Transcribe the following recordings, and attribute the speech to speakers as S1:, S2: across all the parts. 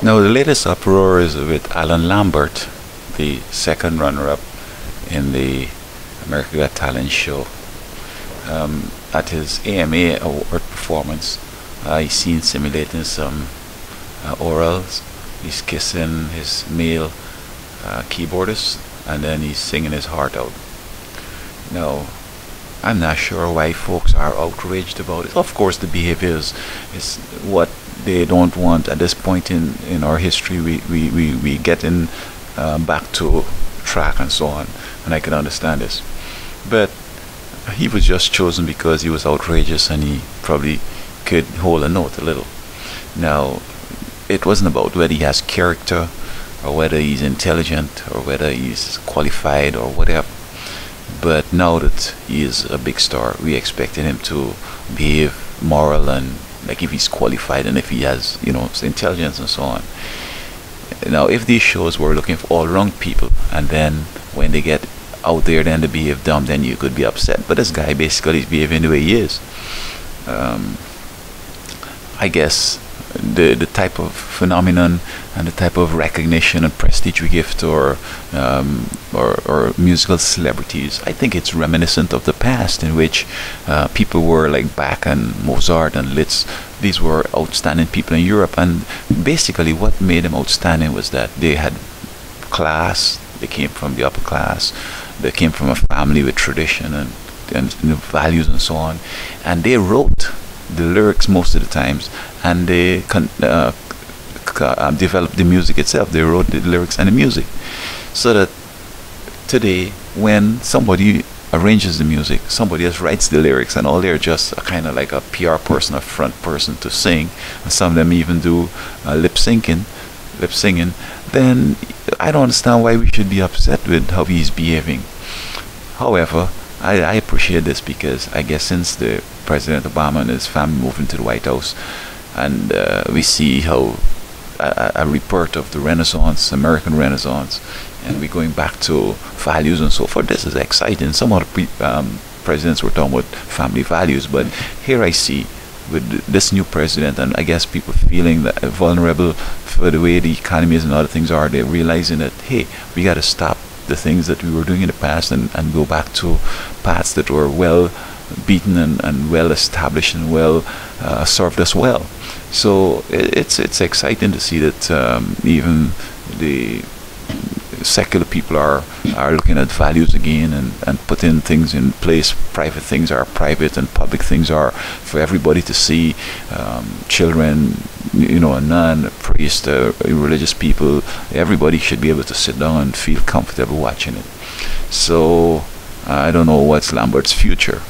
S1: Now, the latest uproar is with Alan Lambert, the second runner-up in the America Got Talent show. At his AMA award performance, I seen simulating some orals. He's kissing his male keyboardist, and then he's singing his heart out. Now, I'm not sure why folks are outraged about it. Of course, the behavior is what they don't want at this point in our history. We get in back to track and so on, and I can understand this. But he was just chosen because he was outrageous and he probably could hold a note a little. Now, it wasn't about whether he has character or whether he's intelligent or whether he's qualified or whatever. But now that he is a big star, we expected him to behave moral and like if he's qualified and if he has, intelligence and so on. Now, if these shows were looking for all wrong people, and then when they get out there, then they behave dumb, then you could be upset. But this guy basically is behaving the way he is. I guess the type of phenomenon and the type of recognition and prestige we give to our musical celebrities, I think it's reminiscent of the past, in which people were like Bach and Mozart and Liszt. These were outstanding people in Europe, and basically what made them outstanding was that they had class. They came from the upper class. They came from a family with tradition and values and so on, and they wrote the lyrics most of the times, and they developed the music itself. They wrote the lyrics and the music, so that today when somebody arranges the music, somebody else writes the lyrics, and all they're just kind of like a PR person, a front person to sing, and some of them even do lip singing, then I don't understand why we should be upset with how he's behaving. However, I appreciate this because I guess since the President Obama and his family moved into the White House, and we see how a rebirth of the Renaissance, American Renaissance, and we're going back to values and so forth. This is exciting. Some other presidents were talking about family values, but here I see with this new president, and I guess people feeling that vulnerable for the way the economy is and other things are, they're realizing that, hey, we got to stop the things that we were doing in the past and go back to paths that were well beaten and well established and well served us well. So it's exciting to see that even the secular people are looking at values again and putting things in place. Private things are private and public things are for everybody to see. Children, a nun, a priest, religious people, everybody should be able to sit down and feel comfortable watching it. So I don't know what's Lambert's future,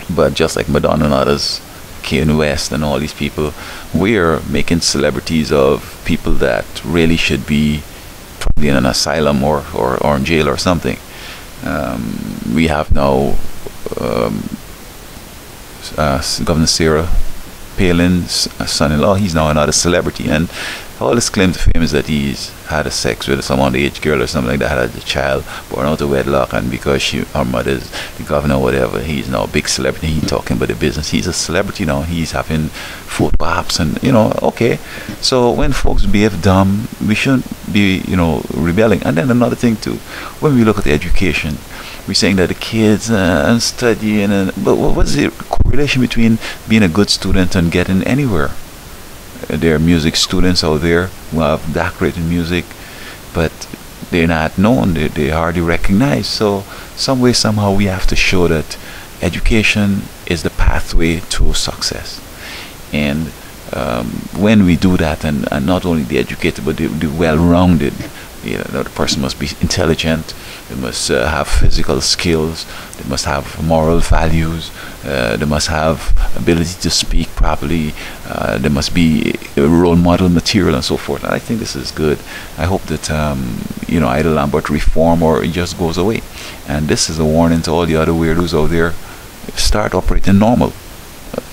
S1: but just like Madonna and others, Kanye West and all these people, we're making celebrities of people that really should be probably in an asylum or in jail or something. We have now Governor Sarah Palin's son-in-law. He's now another celebrity, and all his claim to fame is that he's had a sex with some underage girl or something like that, had a child born out of wedlock, and because her mother's the governor or whatever, he's now a big celebrity. He's talking about the business. He's a celebrity now. He's having photo ops and okay. So when folks behave dumb, we shouldn't be rebelling. And then another thing too, when we look at the education, we're saying that the kids and studying, but what's the correlation between being a good student and getting anywhere? There are music students out there who have doctorate in music, but they're not known, they're hardly recognized. So some way, somehow, we have to show that education is the pathway to success. And when we do that, and not only the educated but the well-rounded, the person must be intelligent, they must have physical skills, they must have moral values, they must have ability to speak properly, there must be a role model material and so forth. And I think this is good. I hope that either Lambert reform or it just goes away. And this is a warning to all the other weirdos out there: start operating normal.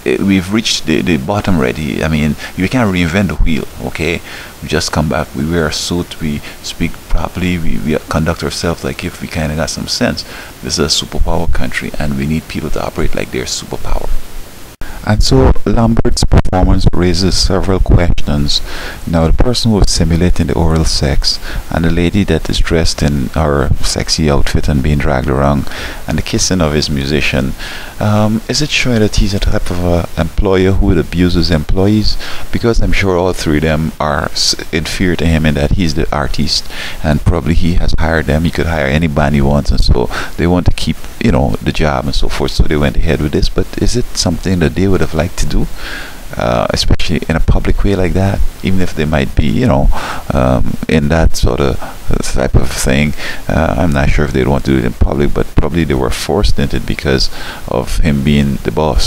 S1: We've reached the bottom already. I mean, you can't reinvent the wheel, okay? We just come back, we wear a suit, we speak properly, we conduct ourselves like if we kind of got some sense. This is a superpower country, and we need people to operate like they're superpower. And so Lambert's performance raises several questions. Now, the person who was simulating the oral sex, and the lady that is dressed in her sexy outfit and being dragged around, and the kissing of his musician, is it showing that he's a type of employer who would abuse his employees? Because I'm sure all three of them are inferior to him in that he's the artist, and probably he has hired them. He could hire any band he wants, and so they want to keep, the job and so forth. So they went ahead with this. But is it something that they would have liked to do? Especially in a public way like that, even if they might be, in that sort of type of thing. I'm not sure if they'd want to do it in public, but probably they were forced into it because of him being the boss.